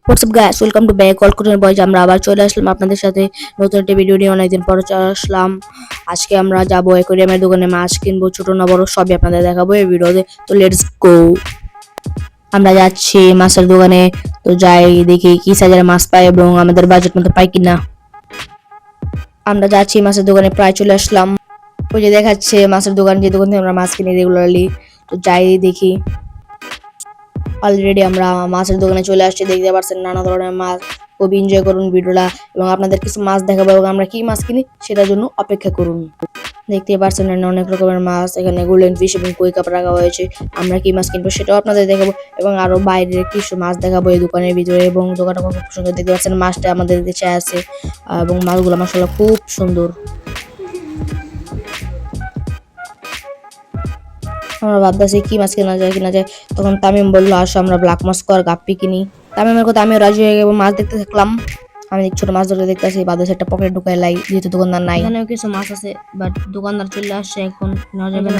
WhatsApp guys, welcome to back call করে বয়স। আমরা আবার চলে আসলাম আপনাদের সাথে নতুন একটা ভিডিও নিয়ে। অনেকদিন পর চলে আসলাম। আজকে আমরা যাবো অ্যাকোয়ারিয়ামের দোকানে, মাছ কিনবো, ছোট না বড় সবই আপনাদের দেখাবো এই ভিডিওতে। তো লেটস গো। আমরা যাচ্ছি মাছের দোকানে। তো যাই দেখি কি সাইজের মাছ পাই এবং আমাদের বাজেট মতো পাই কিনা। আমরা যাচ্ছি মাছের দোকানে, প্রায় চলে আসলাম। ওই যে দেখাচ্ছে মাছের দোকান, যে দোকান থেকে আমরা মাছ কিনি রেগুলারলি। তো যাই দেখি। অলরেডি আমরা মাছের দোকানে চলে আসছি, দেখতে পাচ্ছেন নানা ধরনের মাছ। খুব এনজয় করুন ভিডিওটা এবং আপনাদের কিছু মাছ দেখাবো এবং আমরা কি মাছ কিনি সেটার জন্য অপেক্ষা করুন। দেখতে পাচ্ছেন অনেক রকমের মাছ, এখানে গোল্ডেন ফিশ এবং কই কাপ রাখা হয়েছে। আমরা কি মাছ কিনবো সেটাও আপনাদের দেখাবো এবং আরো বাইরের কিছু মাছ দেখাবো এই দোকানের ভিতরে। এবং দোকানটা খুব সুন্দর, দেখতে পাচ্ছেন মাছটা আমাদের দেশে আছে এবং মাছগুলো মাশাআল্লাহ খুব সুন্দর। আমরা ভাবতেছি কি মাছ কিনা যায়। তখন তামিম বললো আসো আমরা ব্ল্যাক মাছ আর গাপ্পি কিনি। তামিমের কথা আমিও রাজি হয়ে গেলাম। মাছ দেখতে থাকলাম। আমি ছোট মাছ ধরে দেখতেছি, বাদে একটা পকেট ঢুকাই লাই, যেহেতু দোকানদার নাই। এখানেও কিছু মাছ আছে, বাট দোকানদার চলে আসছে এখন।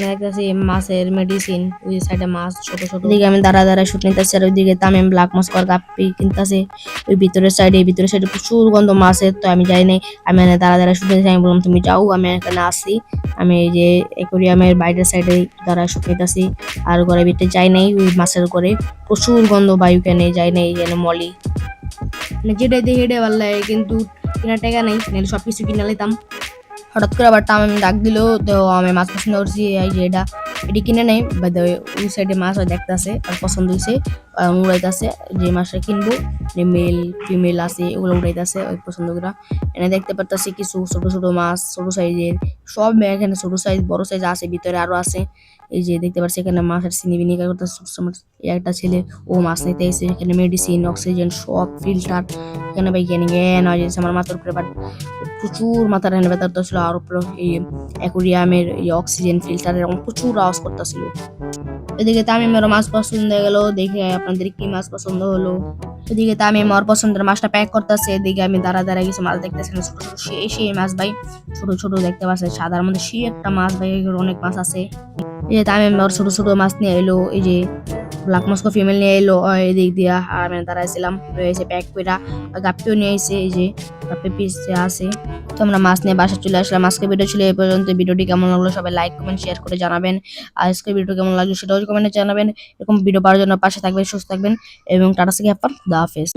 দেখতেছি মাছের মেডিসিন, ওই সাইডে মাছ ছোট ছোট। দিকে আমি দাঁড়া শুট নিতেছি, আর ওইদিকে তামিম ব্ল্যাক মাছ আর গাপ্পি কিনতেছে। ওই ভিতরের সাইডে প্রচুর গন্ধ মাছের। তো আমি যাই নাই, আমি এখানে দাঁড়া শুট নিতেছি। আমি বললাম তুমি যাও, আমি এখানে আসি। আমি এই যে অ্যাকোয়ারিয়ামের বাইরের সাইডে দাঁড়া শুট নিতেছি, আর ঘরের ভিতরে যাই নাই। ওই মাছের ঘরে প্রচুর গন্ধ বায়ু, কেনে যাই নাই যেন মলি। মানে যেটাই দেখে এটাই ভালো লাগে, কিন্তু কেনার টাকা নাই, নাহলে সবকিছু কিনে নিতাম। হঠাৎ করে আবার তামিম ডাক দিল, তো আমি মাছ পছন্দ করছি, এই যে এটি কিনে নেই। বাই ওই সাইডে মাছ দেখতেছে আর পছন্দ হয়েছে, উড়াইতেছে যে মাছটা কিনবো, যে মেল ফিমেল আছে ওগুলো উড়াইতেছে ওই পছন্দ করা। এনে দেখতে পারতেছি কিছু ছোট ছোট মাছ, ছোট সাইজের সব। এখানে ছোট সাইজ বড় সাইজ আছে, ভিতরে আরো আছে। এই যে দেখতে পাচ্ছি এখানে মাছের চিনি বিনিকা করতেছে একটা ছেলে, ও মাছ নিতে এসে। এখানে মেডিসিন, অক্সিজেন, সব ফিল্টার এখানে ভাই জ্ঞান জ্ঞান হয়ে যাচ্ছে আমার মাথার উপরে। বাট প্রচুর মাথার এখানে ব্যথা করতেছিল, আর উপরে এই অ্যাকোয়ারিয়ামের এই অক্সিজেন ফিল্টারের প্রচুর আওয়াজ করতেছিল। এদিকে তামিমের মাছ পছন্দ হয়ে গেল, দেখে আপনাদের কি মাছ পছন্দ হলো। এদিকে তামিম আমার পছন্দের মাছটা প্যাক করতেছে, এদিকে আমি দাঁড়া কিছু মাছ দেখতেছি, ছোট ছোট সেই মাছ ভাই, ছোট ছোট দেখতে পাচ্ছে সাদার মধ্যে সেই একটা মাছ ভাই, অনেক মাছ আছে। এই যে তামিম ওর ছোট ছোট মাছ নিয়ে এলো, এই যে ব্ল্যাক মস্কো ফিমেল নিয়ে এলো এদিক দিয়া, আর আমি দাঁড়াইছিলাম রয়েছে প্যাক কইরা। গাপ্পিও নিয়ে এসে, এই যে গাপ্পি পিস আছে। তো আমরা মাছ নিয়ে বাসা চলে আসলাম। আজকে ভিডিও ছিল এই পর্যন্ত। ভিডিওটি কেমন লাগলো সবাই লাইক কমেন্ট শেয়ার করে জানাবেন। আজকে ভিডিও কেমন লাগলো সেটাও কমেন্টে জানাবেন। এরকম ভিডিও পাওয়ার জন্য পাশে থাকবেন, সুস্থ থাকবেন এবং টাটা থেকে আপনার দা হাফেজ।